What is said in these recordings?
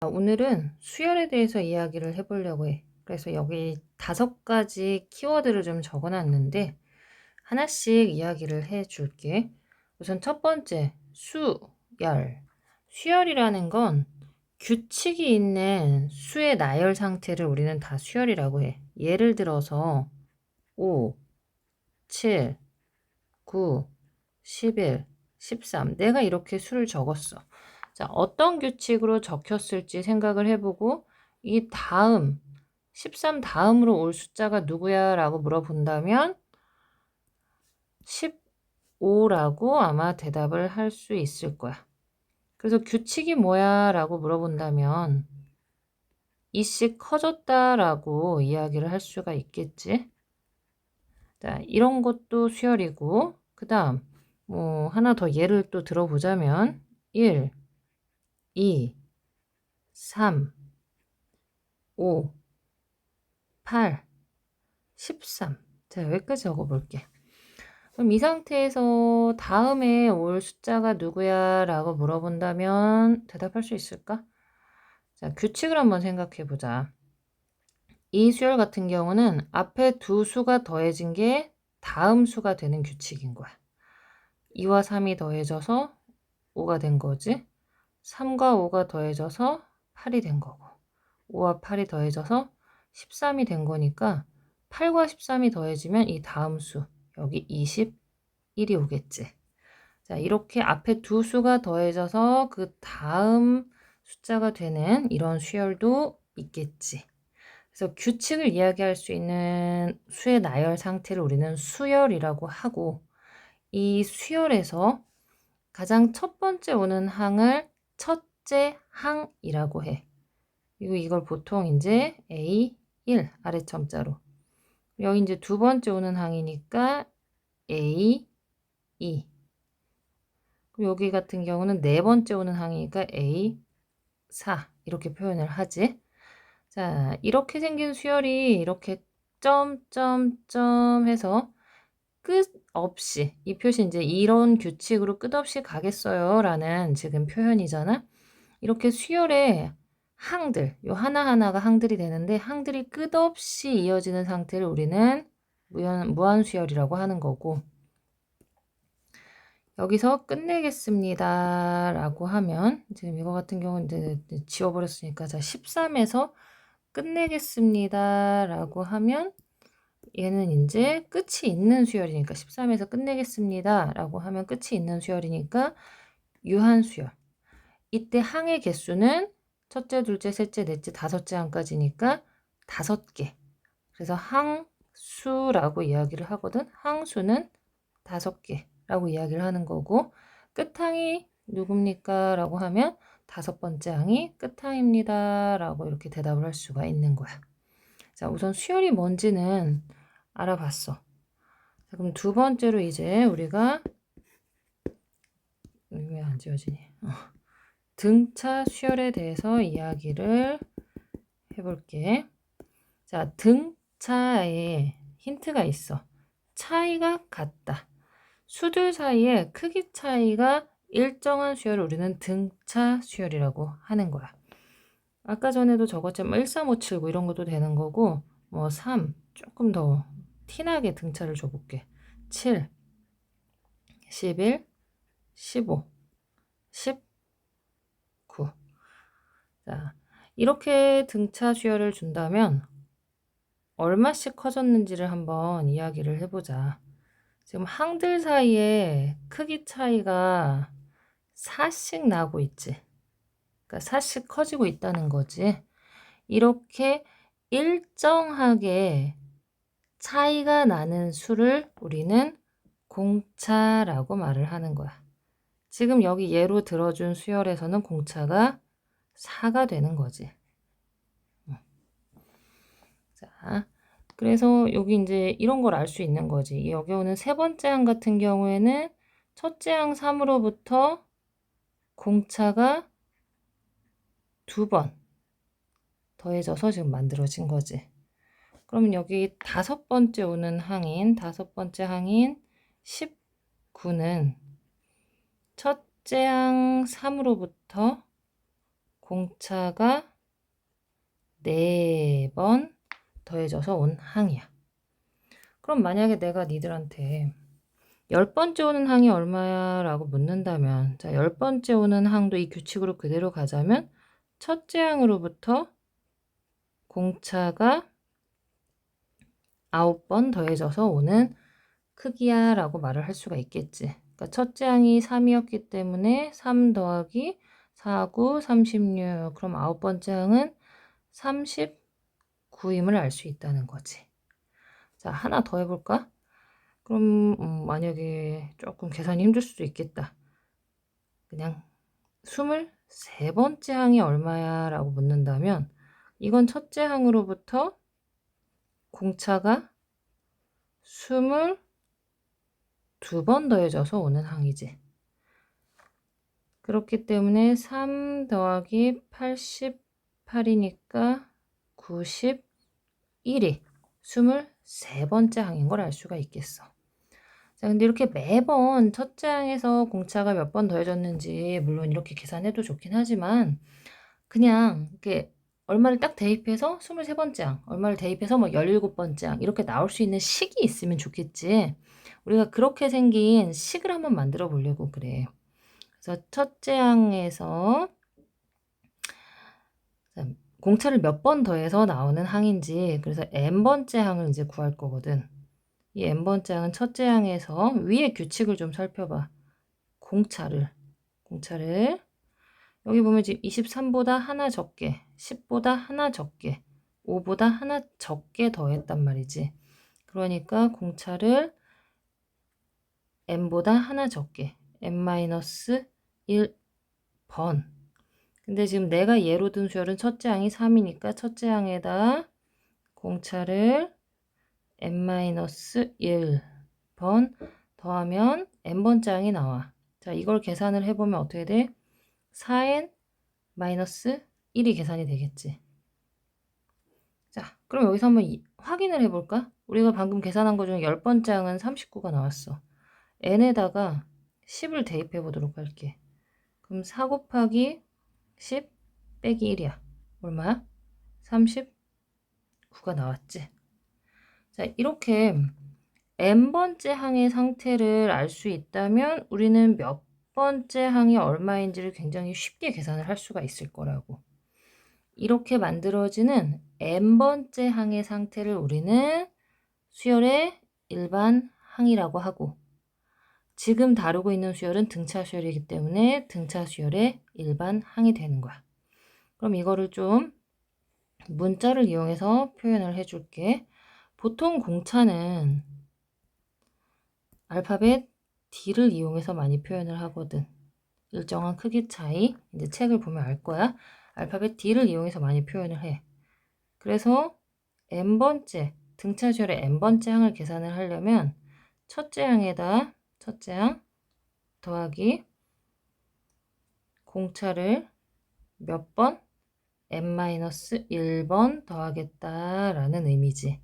오늘은 수열에 대해서 이야기를 해보려고 해. 그래서 여기 5가지 키워드를 좀 적어 놨는데 하나씩 이야기를 해 줄게. 우선 첫 번째, 수열. 수열이라는 건 규칙이 있는 수의 나열 상태를 우리는 다 수열이라고 해. 예를 들어서 5, 7, 9, 11, 13. 내가 이렇게 수를 적었어. 자, 어떤 규칙으로 적혔을지 생각을 해보고 이 다음 13 다음으로 올 숫자가 누구야 라고 물어본다면 15라고 아마 대답을 할 수 있을 거야. 그래서 규칙이 뭐야 라고 물어본다면 이씩 커졌다 라고 이야기를 할 수가 있겠지. 자, 이런 것도 수열이고, 그 다음 하나 더 예를 또 들어보자면 1, 2, 3, 5, 8, 13. 자, 여기까지 적어볼게. 그럼 이 상태에서 다음에 올 숫자가 누구야 라고 물어본다면 대답할 수 있을까? 자, 규칙을 한번 생각해 보자. 이 수열 같은 경우는 앞에 두 수가 더해진 게 다음 수가 되는 규칙인 거야. 2와 3이 더해져서 5가 된 거지. 3과 5가 더해져서 8이 된 거고 5와 8이 더해져서 13이 된 거니까 8과 13이 더해지면 이 다음 수 여기 21이 오겠지. 자, 이렇게 앞에 두 수가 더해져서 그 다음 숫자가 되는 이런 수열도 있겠지. 그래서 규칙을 이야기할 수 있는 수의 나열 상태를 우리는 수열이라고 하고 이 수열에서 가장 첫 번째 오는 항을 첫째 항이라고 해. 그리고 이걸 보통 이제 A1 아래첨자로. 여기 이제 두 번째 오는 항이니까 A2. 그리고 여기 같은 경우는 네 번째 오는 항이니까 A4 이렇게 표현을 하지. 자, 이렇게 생긴 수열이 이렇게 점점점 해서 끝없이 이 표시 이제 이런 규칙으로 끝없이 가겠어요 라는 지금 표현이잖아. 이렇게 수열의 항들, 요 하나하나가 항들이 되는데 항들이 끝없이 이어지는 상태를 우리는 무한수열이라고 하는 거고 여기서 끝내겠습니다 라고 하면 지금 이거 같은 경우는 이제 지워버렸으니까 자 13에서 끝내겠습니다 라고 하면 얘는 이제 끝이 있는 수열이니까 13에서 끝내겠습니다 라고 하면 끝이 있는 수열이니까 유한수열. 이때 항의 개수는 첫째, 둘째, 셋째, 넷째, 다섯째 항까지니까 5개. 그래서 항수라고 이야기를 하거든. 항수는 5개라고 이야기를 하는 거고 끝항이 누굽니까? 라고 하면 5번째 항이 끝항입니다. 라고 이렇게 대답을 할 수가 있는 거야. 자, 우선 수열이 뭔지는 알아봤어. 자, 그럼 두 번째로 이제 우리가 왜 안 지워지니? 등차 수열에 대해서 이야기를 해볼게. 자, 등차에 힌트가 있어. 차이가 같다. 수들 사이에 크기 차이가 일정한 수열을 우리는 등차 수열이라고 하는 거야. 아까 전에도 적었지만 13579 이런 것도 되는 거고 3 조금 더 티나게 등차를 줘볼게. 7, 11, 15, 19. 자, 이렇게 등차 수열을 준다면 얼마씩 커졌는지를 한번 이야기를 해보자. 지금 항들 사이에 크기 차이가 4씩 나고 있지. 그러니까 4씩 커지고 있다는 거지. 이렇게 일정하게 차이가 나는 수를 우리는 공차라고 말을 하는 거야. 지금 여기 예로 들어준 수열에서는 공차가 4가 되는 거지. 자, 그래서 여기 이제 이런 걸 알 수 있는 거지. 여기 오는 세 번째 항 같은 경우에는 첫째 항 3으로부터 공차가 2번 더해져서 지금 만들어진 거지. 그럼 여기 다섯 번째 항인 19는 첫째 항 3으로부터 공차가 4번 더해져서 온 항이야. 그럼 만약에 내가 니들한테 10번째 오는 항이 얼마야? 라고 묻는다면, 자, 10번째 오는 항도 이 규칙으로 그대로 가자면 첫째 항으로부터 공차가 9번 더해져서 오는 크기야 라고 말을 할 수가 있겠지. 그러니까 첫째 항이 3이었기 때문에 3 더하기 4, 9, 36. 그럼 9번째 항은 39임을 알 수 있다는 거지. 자, 하나 더 해볼까? 그럼 만약에 조금 계산이 힘들 수도 있겠다. 그냥 23번째 항이 얼마야? 라고 묻는다면 이건 첫째 항으로부터 공차가 22번 더해져서 오는 항이지. 그렇기 때문에 3 더하기 88이니까 91이 23번째 항인 걸 알 수가 있겠어. 자, 근데 이렇게 매번 첫째 항에서 공차가 몇 번 더해졌는지 물론 이렇게 계산해도 좋긴 하지만 그냥 이렇게 얼마를 딱 대입해서 23번째 항, 얼마를 대입해서 뭐 17번째 항 이렇게 나올 수 있는 식이 있으면 좋겠지. 우리가 그렇게 생긴 식을 한번 만들어 보려고 그래. 그래서 첫째 항에서 공차를 몇 번 더해서 나오는 항인지, 그래서 n번째 항을 이제 구할 거거든. 이 n번째 항은 첫째 항에서 위에 규칙을 좀 살펴봐. 공차를 여기 보면 지금 23보다 하나 적게, 10보다 하나 적게, 5보다 하나 적게 더했단 말이지. 그러니까 공차를 n보다 하나 적게, n-1번. 근데 지금 내가 예로 든 수열은 첫째 항이 3이니까 첫째 항에다 공차를 n-1번 더하면 n번째 항이 나와. 자, 이걸 계산을 해보면 어떻게 돼? 4n-1이 계산이 되겠지. 자, 그럼 여기서 한번 확인을 해볼까? 우리가 방금 계산한 거 중에 10번째 항은 39가 나왔어. n에다가 10을 대입해 보도록 할게. 그럼 4 곱하기 10 빼기 1이야. 얼마야? 39가 나왔지. 자, 이렇게 n번째 항의 상태를 알 수 있다면 우리는 몇 번째 항이 얼마인지를 굉장히 쉽게 계산을 할 수가 있을 거라고. 이렇게 만들어지는 n번째 항의 상태를 우리는 수열의 일반 항이라고 하고, 지금 다루고 있는 수열은 등차 수열이기 때문에 등차 수열의 일반 항이 되는 거야. 그럼 이거를 좀 문자를 이용해서 표현을 해줄게. 보통 공차는 알파벳 D를 이용해서 많이 표현을 하거든. 일정한 크기 차이, 이제 책을 보면 알 거야. 알파벳 D를 이용해서 많이 표현을 해. 그래서 n번째, 등차 수열의 n번째 항을 계산을 하려면 첫째 항에다 첫째 항 더하기 공차를 몇 번? n-1번 더하겠다라는 의미지.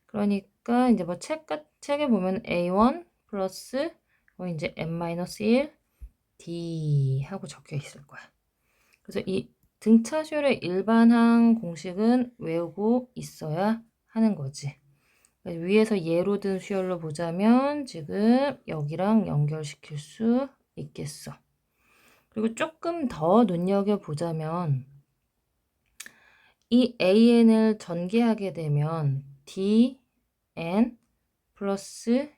그러니까 이제 뭐 책에 보면 a1 플러스 이제 n-1 d 하고 적혀 있을 거야. 그래서 이 등차 수열의 일반항 공식은 외우고 있어야 하는 거지. 위에서 예로 든 수열로 보자면 지금 여기랑 연결시킬 수 있겠어. 그리고 조금 더 눈여겨보자면 이 an을 전개하게 되면 dn 플러스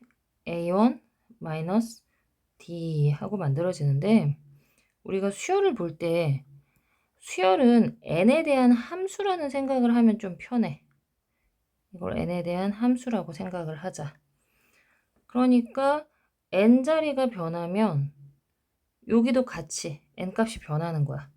a1 마이너스 d 하고 만들어지는데, 우리가 수열을 볼 때 수열은 n에 대한 함수라는 생각을 하면 좀 편해. 이걸 n에 대한 함수라고 생각을 하자. 그러니까 n자리가 변하면 여기도 같이 n값이 변하는 거야.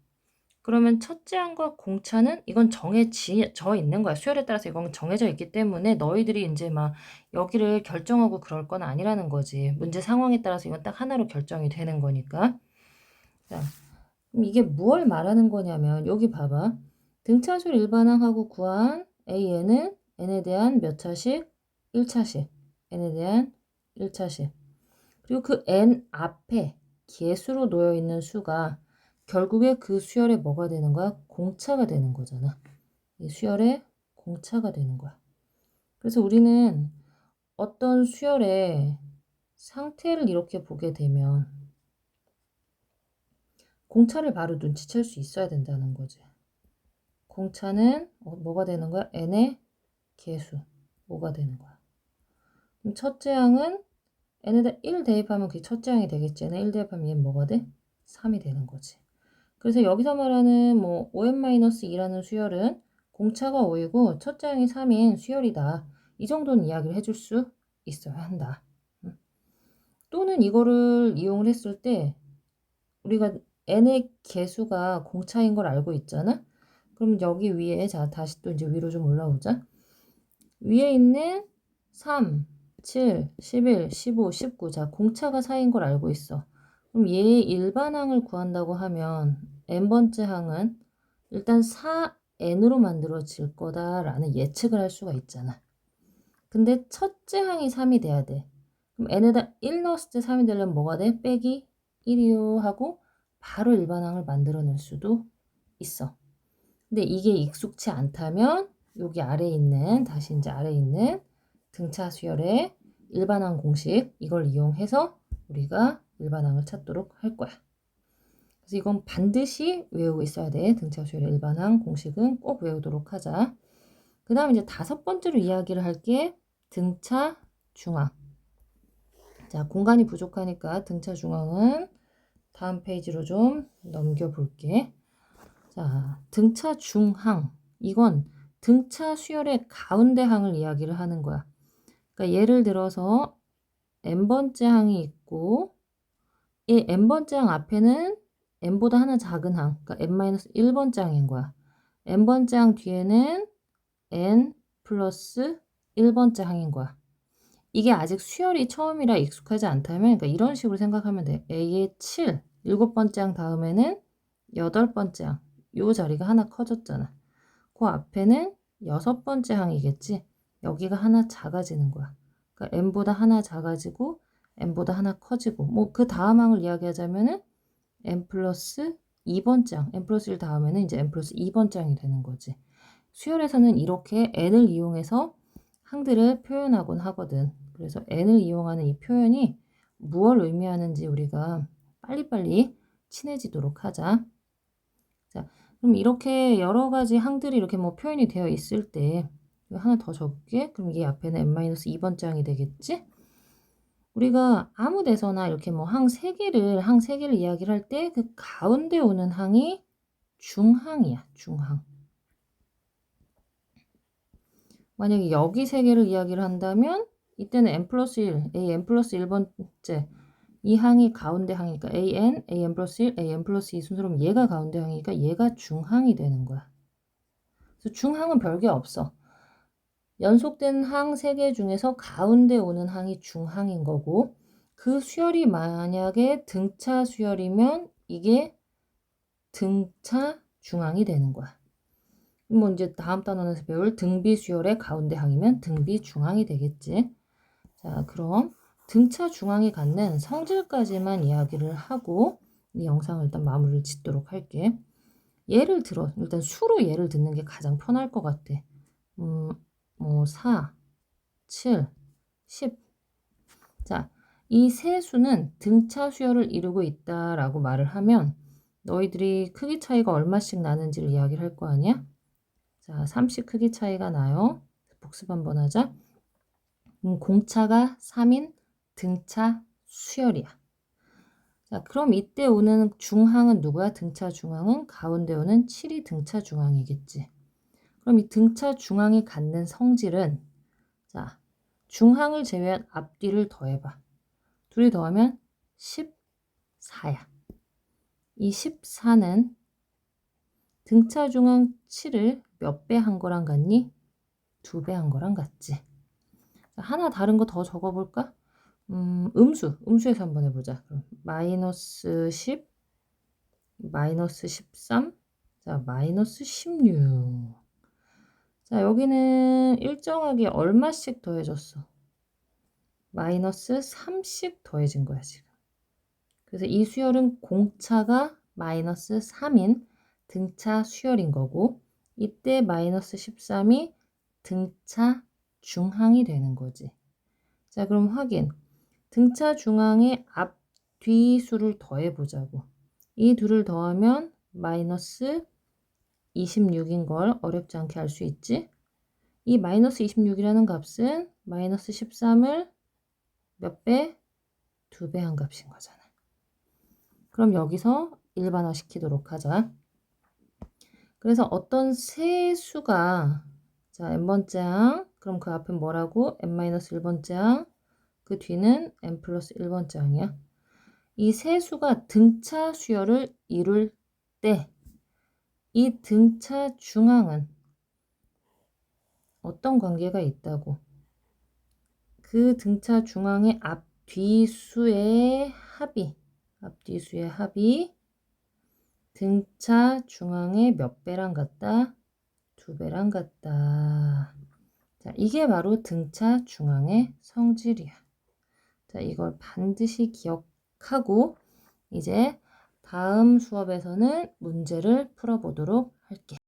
그러면 첫째 항과 공차는 이건 정해져 있는 거야. 수열에 따라서 이건 정해져 있기 때문에 너희들이 이제 막 여기를 결정하고 그럴 건 아니라는 거지. 문제 상황에 따라서 이건 딱 하나로 결정이 되는 거니까. 자, 그럼 이게 무엇을 말하는 거냐면 여기 봐봐. 등차수열 일반항하고 구한 AN은 n에 대한 몇 차씩? 1차씩. n에 대한 1차씩. 그리고 그 n 앞에 개수로 놓여 있는 수가 결국에 그 수열에 뭐가 되는 거야? 공차가 되는 거잖아. 이 수열에 공차가 되는 거야. 그래서 우리는 어떤 수열의 상태를 이렇게 보게 되면 공차를 바로 눈치챌 수 있어야 된다는 거지. 공차는 뭐가 되는 거야? n의 개수. 뭐가 되는 거야? 그럼 첫째 항은 n에다 1 대입하면 그게 첫째 항이 되겠지. n에 1 대입하면 얘는 뭐가 돼? 3이 되는 거지. 그래서 여기서 말하는 뭐 5n-2라는 수열은 공차가 5이고 첫째 항이 3인 수열이다. 이 정도는 이야기를 해줄 수 있어야 한다. 또는 이거를 이용을 했을 때 우리가 n의 개수가 공차인 걸 알고 있잖아. 그럼 여기 위에 자 다시 또 이제 위로 좀 올라오자. 위에 있는 3, 7, 11, 15, 19. 자, 공차가 4인 걸 알고 있어. 그럼 얘의 일반항을 구한다고 하면 n번째 항은 일단 4n으로 만들어질 거다라는 예측을 할 수가 있잖아. 근데 첫째 항이 3이 돼야 돼. 그럼 n에다 1 넣었을 때 3이 되려면 뭐가 돼? 빼기 1이요 하고 바로 일반항을 만들어낼 수도 있어. 근데 이게 익숙치 않다면 여기 아래에 있는 다시 이제 아래에 있는 등차 수열의 일반항 공식 이걸 이용해서 우리가 일반항을 찾도록 할 거야. 그래서 이건 반드시 외우고 있어야 돼. 등차 수열의 일반항 공식은 꼭 외우도록 하자. 그 다음에 이제 5번째로 이야기를 할게 등차 중앙. 자, 공간이 부족하니까 등차 중앙은 다음 페이지로 좀 넘겨볼게. 자, 등차 중항. 이건 등차 수열의 가운데 항을 이야기를 하는 거야. 그러니까 예를 들어서 n번째 항이 있고 이 n번째 항 앞에는 n보다 하나 작은 항, 그러니까 n-1번째 항인 거야. n번째 항 뒤에는 n 플러스 1번째 항인 거야. 이게 아직 수열이 처음이라 익숙하지 않다면 그러니까 이런 식으로 생각하면 돼. a의 7, 7번째 항 다음에는 8번째 항. 요 자리가 하나 커졌잖아. 그 앞에는 6번째 항이겠지. 여기가 하나 작아지는 거야. 그러니까 n보다 하나 작아지고 n보다 하나 커지고 뭐 그 다음 항을 이야기하자면은 n 플러스 2번째 항, n 플러스 1 다음에는 이제 n 플러스 2번째 항이 되는 거지. 수열에서는 이렇게 n을 이용해서 항들을 표현하곤 하거든. 그래서 n을 이용하는 이 표현이 무엇을 의미하는지 우리가 빨리빨리 친해지도록 하자. 자, 그럼 이렇게 여러 가지 항들이 이렇게 뭐 표현이 되어 있을 때 이거 하나 더 적을게. 그럼 이 앞에는 n-2번째 항이 되겠지? 우리가 아무 데서나 이렇게 뭐 항 3개를 이야기를 할 때 그 가운데 오는 항이 중항이야, 중항. 만약에 여기 3개를 이야기를 한다면 이때는 n 플러스 1, a n 플러스 1번째 이 항이 가운데 항이니까 an, an 플러스 1, an 플러스 2 순서로 얘가 가운데 항이니까 얘가 중항이 되는 거야. 그래서 중항은 별게 없어. 연속된 항 3개 중에서 가운데 오는 항이 중항인 거고 그 수열이 만약에 등차 수열이면 이게 등차 중항이 되는 거야. 뭐 이제 다음 단원에서 배울 등비 수열의 가운데 항이면 등비 중항이 되겠지. 자, 그럼 등차 중항이 갖는 성질까지만 이야기를 하고 이 영상을 일단 마무리를 짓도록 할게. 예를 들어 일단 수로 예를 듣는 게 가장 편할 것 같아. 뭐 4, 7, 10. 자, 이 세 수는 등차 수열을 이루고 있다라고 말을 하면 너희들이 크기 차이가 얼마씩 나는지를 이야기를 할 거 아니야? 자, 3씩 크기 차이가 나요. 복습 한번 하자. 공차가 3인 등차 수열이야. 자, 그럼 이때 오는 중항은 누구야? 등차 중항은 가운데 오는 7이 등차 중항이겠지. 그럼 이 등차 중항이 갖는 성질은 자, 중항을 제외한 앞뒤를 더해봐. 둘이 더하면 14야. 이 14는 등차 중항 7을 몇 배 한 거랑 같니? 2배 한 거랑 같지. 하나 다른 거 더 적어볼까? 음수에서 한번 해보자. 그럼 마이너스 10, 마이너스 13, 자, 마이너스 16. 자, 여기는 일정하게 얼마씩 더해졌어? 마이너스 3씩 더해진 거야, 지금. 그래서 이 수열은 공차가 마이너스 3인 등차 수열인 거고, 이때 마이너스 13이 등차 중항이 되는 거지. 자, 그럼 확인. 등차 중항의 앞, 뒤 수를 더해보자고. 이 둘을 더하면 마이너스 26인 걸 어렵지 않게 알 수 있지? 이 마이너스 26이라는 값은 마이너스 13을 몇 배? 2배 한 값인 거잖아. 그럼 여기서 일반화 시키도록 하자. 그래서 어떤 세 수가, 자, n번째 항, 그럼 그 앞엔 뭐라고? n-1번째 항, 그 뒤는 n 플러스 1번째 항이야. 이 세 수가 등차 수열을 이룰 때 이 등차 중항은 어떤 관계가 있다고? 그 등차 중항의 앞뒤수의 합이, 앞뒤수의 합이 등차 중항의 몇 배랑 같다? 2배랑 같다. 자, 이게 바로 등차 중항의 성질이야. 자, 이걸 반드시 기억하고 이제 다음 수업에서는 문제를 풀어보도록 할게.